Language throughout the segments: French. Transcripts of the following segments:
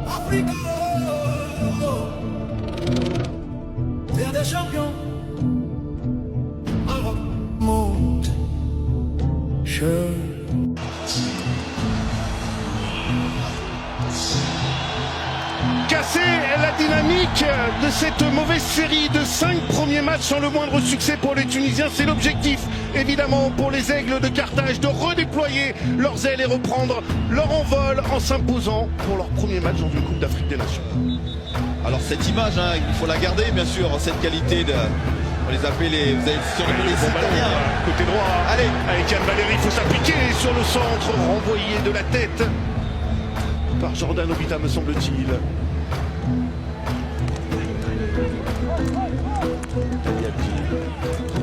Afrique, terre des champions. Europe, monde, je. Casser la dynamique de cette mauvaise série de 5 premiers matchs sans le moindre succès pour les Tunisiens, c'est l'objectif évidemment pour les Aigles de Carthage de redéployer leurs ailes et reprendre leur envol en s'imposant pour leur premier match dans une Coupe d'Afrique des Nations. Alors cette image, il faut la garder bien sûr, cette qualité de... On les appelle les... Vous avez sur les Italiens. Côté droit, allez, avec Yann Valéry, il faut s'appliquer sur le centre, renvoyé de la tête par Jordan Obita me semble-t-il.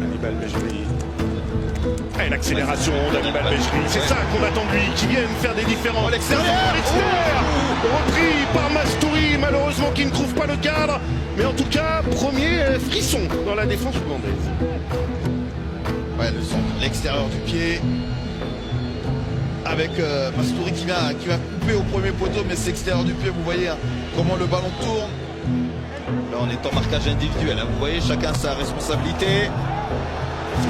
Hannibal Mejbri. Et l'accélération d'Hannibal Mejbri, c'est ça qu'on attend de lui, qui vienne faire des différences. L'extérieur, repris par Mastouri, malheureusement qui ne trouve pas le cadre. Mais en tout cas, premier frisson dans la défense ougandaise. Ouais, le centre, l'extérieur du pied. Avec Mastouri qui va couper au premier poteau, mais c'est extérieur du pied, vous voyez comment le ballon tourne. Là on est en marquage individuel, vous voyez, chacun sa responsabilité.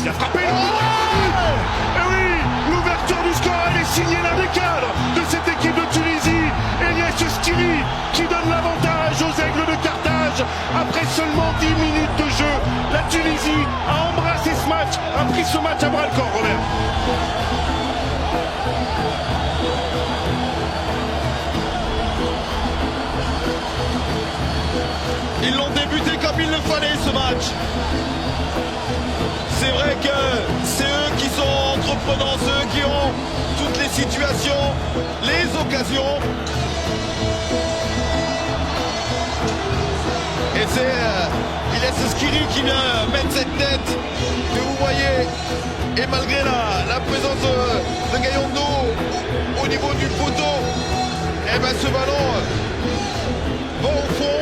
Il a frappé. Et oui, l'ouverture du score, elle est signée l'un des cadres de cette équipe de Tunisie, Elias Skiri, qui donne l'avantage aux Aigles de Carthage. Après seulement 10 minutes de jeu, la Tunisie a embrassé ce match, a pris ce match à bras le corps, Robert. Ils l'ont débuté comme il le fallait ce match. C'est vrai que c'est eux qui sont entreprenants, ceux qui ont toutes les situations, les occasions. Et c'est Elias Skiri qui vient mettre cette tête que vous voyez. Et malgré la présence de Gayondo au niveau du poteau, et ben ce ballon va au fond.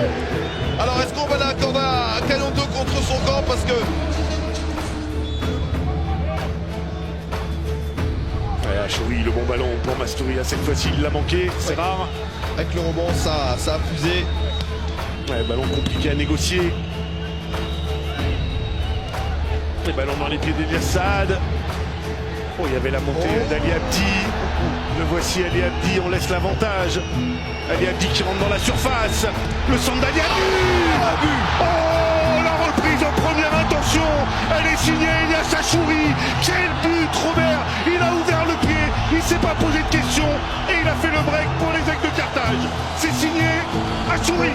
Alors est-ce qu'on va l'accorder à Gayondo contre son camp parce que... Achouri, le bon ballon pour Mastouri, cette fois-ci il l'a manqué, c'est rare. Avec le rebond, ça a fusé. Ouais, ballon compliqué à négocier. Les ballons dans les pieds d'Elias Saad. Oh, il y avait la montée d'Ali Abdi. Le voici Ali Abdi, on laisse l'avantage. Ali Abdi qui rentre dans la surface. Le centre d'Ali Abdi. Oh, la reprise en première intention. Elle est signée Elias Achouri. Quel but, Robert. Il a ouvert le pied, il ne s'est pas posé de questions et il a fait le break pour les Aigles de Carthage. C'est signé Achouri.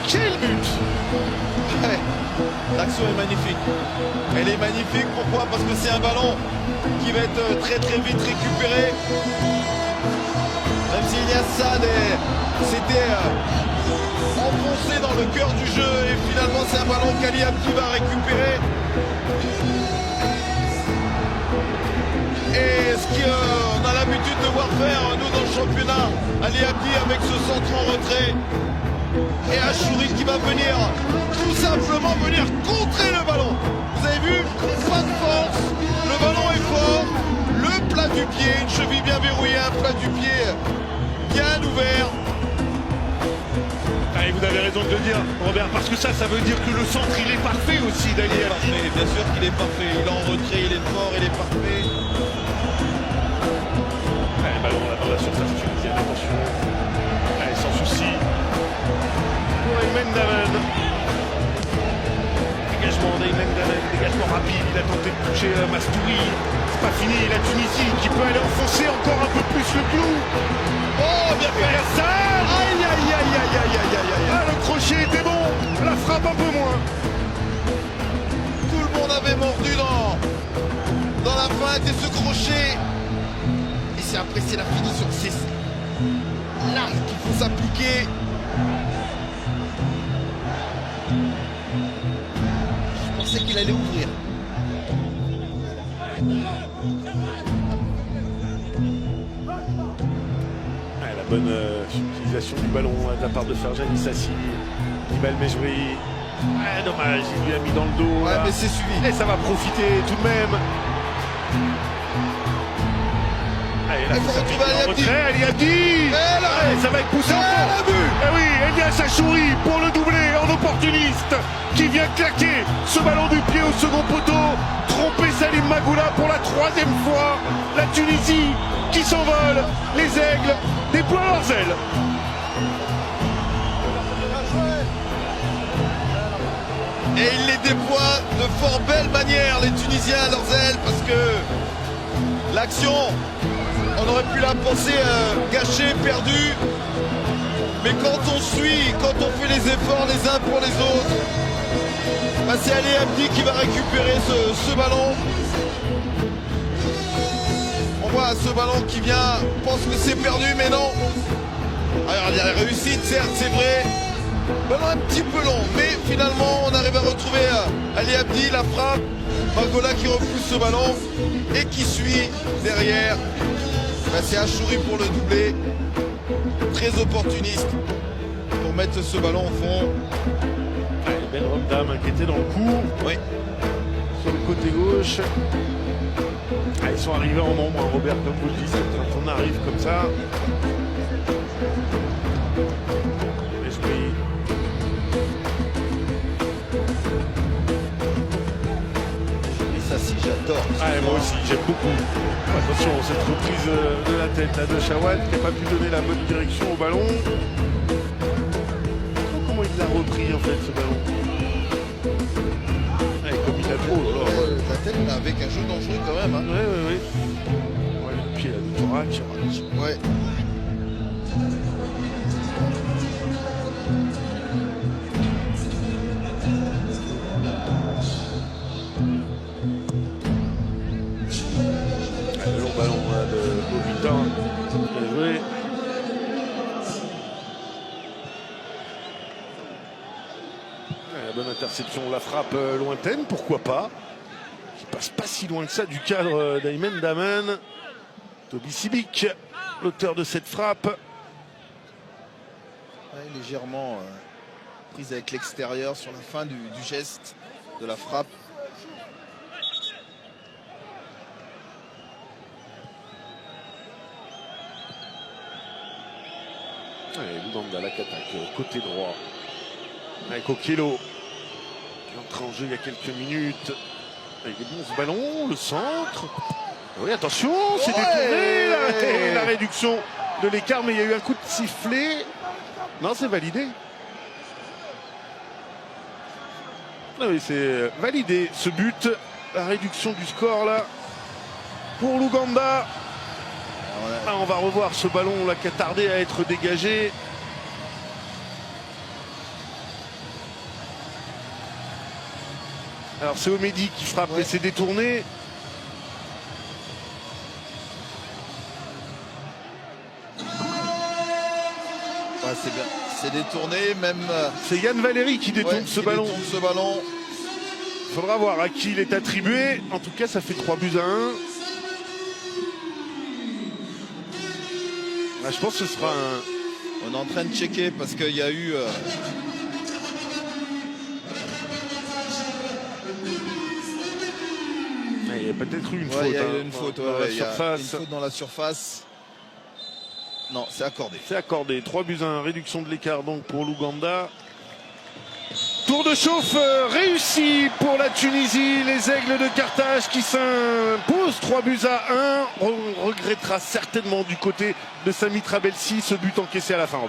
Quel but! Ouais, l'action est magnifique. Elle est magnifique, pourquoi? Parce que c'est un ballon qui va être très très vite récupéré. Même si Elias Saad s'était enfoncé dans le cœur du jeu et finalement c'est un ballon qu'Ali Abdi va récupérer. Et ce qu'on a l'habitude de voir faire nous dans le championnat, Ali Abdi avec ce centre en retrait et Achouri qui va venir tout simplement venir contrer le ballon. Vous avez vu, pas de force, le ballon est fort, le plat du pied, une cheville bien verrouillée, un plat du pied bien ouvert. Et vous avez raison de le dire, Robert, parce que ça veut dire que le centre il est parfait aussi d'Ali Abdi. Bien sûr qu'il est parfait, il est en retrait, il est fort, il est parfait. Allez, ballon là dans la surface tunisienne, attention. Allez, sans souci. Pour Aymen Damen. Dégagement d'Aymen Damen, dégagement rapide, il a tenté de toucher Mastouri. C'est pas fini, la Tunisie qui peut aller enfoncer encore un peu plus le clou. Oh, bien fait. Ça. Aïe, aïe, aïe, aïe, aïe, aïe, aïe, aïe. Ah, le crochet était bon, la frappe un peu moins. Tout le monde avait mordu dans la feinte et ce crochet. Et c'est après, c'est la finition. C'est là qu'il faut s'appliquer. Je pensais qu'il allait ouvrir. Bonne utilisation du ballon de la part de Ferjan Issassi. Hannibal Mejbri Ah, dommage, il lui a mis dans le dos. Ouais, là. mais c'est suivi. Et ça va profiter tout de même. Allez, là, Il faut ça retrouver fait un Ali Abdi. retrait, Ali Abdi. l'arrêt. Ça va être poussé Et encore. le but. Eh oui, Elias Achouri pour le doublé en opportuniste qui vient claquer ce ballon du pied au second poteau. Tromper Salim Magoula pour la 3e fois. La Tunisie qui s'envole. Les aigles déploient leurs ailes. Et ils les déploient de fort belle manière, les Tunisiens, à leurs ailes, parce que l'action, on aurait pu la penser gâchée, perdue. Mais quand on suit, quand on fait les efforts les uns pour les autres, bah c'est Ali Abdi qui va récupérer ce ballon. On voit ce ballon qui vient, pense que c'est perdu, mais non. Alors il y a la réussite, certes, c'est vrai. Ballon un petit peu long, mais finalement on arrive à retrouver Ali Abdi, la frappe. Magoula qui repousse ce ballon et qui suit derrière. Bah, c'est Achouri pour le doubler. Très opportuniste pour mettre ce ballon au fond. Allez, Ben Romdam qui était dans le coup. Oui. Sur le côté gauche. Ah, ils sont arrivés en nombre, hein, Robert, comme vous le dites, quand on arrive comme ça. L'esprit. Et ça si j'adore. Ah, et moi aussi, j'aime beaucoup. Attention, cette reprise de la tête là, de Chawad qui n'a pas pu donner la bonne direction au ballon. Comment il l'a repris en fait ce ballon. Ouais, comme il a trop. La tête mais avec un jeu dangereux quand même. Hein. Ouais. Ouais, le pied là, du thorax. Ouais. Le long ballon là, de Bobitan. Bien joué. La bonne interception, la frappe lointaine, pourquoi pas. Qui passe pas si loin que ça du cadre d'Aymen Daman. Toby Sibik, l'auteur de cette frappe. Ouais, légèrement prise avec l'extérieur sur la fin du geste de la frappe. Allez, Luganda, la attaque côté droit. Avec Okello qui est entré en jeu il y a quelques minutes. Avec des bons ballons, le centre. Oui, attention, c'est détourné la réduction de l'écart, mais il y a eu un coup de sifflet. Non, c'est validé. Ah oui, c'est validé ce but, la réduction du score là pour l'Ouganda. Ah, on va revoir ce ballon là qui a tardé à être dégagé. Alors c'est Omedi qui frappe, mais c'est détourné. Ouais, c'est bien. C'est détourné, même. C'est Yann Valéry qui détourne ce ballon. Il faudra voir à qui il est attribué. En tout cas, ça fait 3 buts à 1. Ah, je pense que ce sera un... On est en train de checker parce qu'il y a eu... Il y a peut-être eu une faute. Il y a hein, une faute, dans la il y a surface. une faute dans la surface. Non, c'est accordé. C'est accordé. 3 buts à 1. Réduction de l'écart donc pour l'Ouganda. Tour de chauffe réussi pour la Tunisie. Les Aigles de Carthage qui s'imposent 3 buts à 1. On regrettera certainement du côté de Sami Trabelsi ce but encaissé à la fin.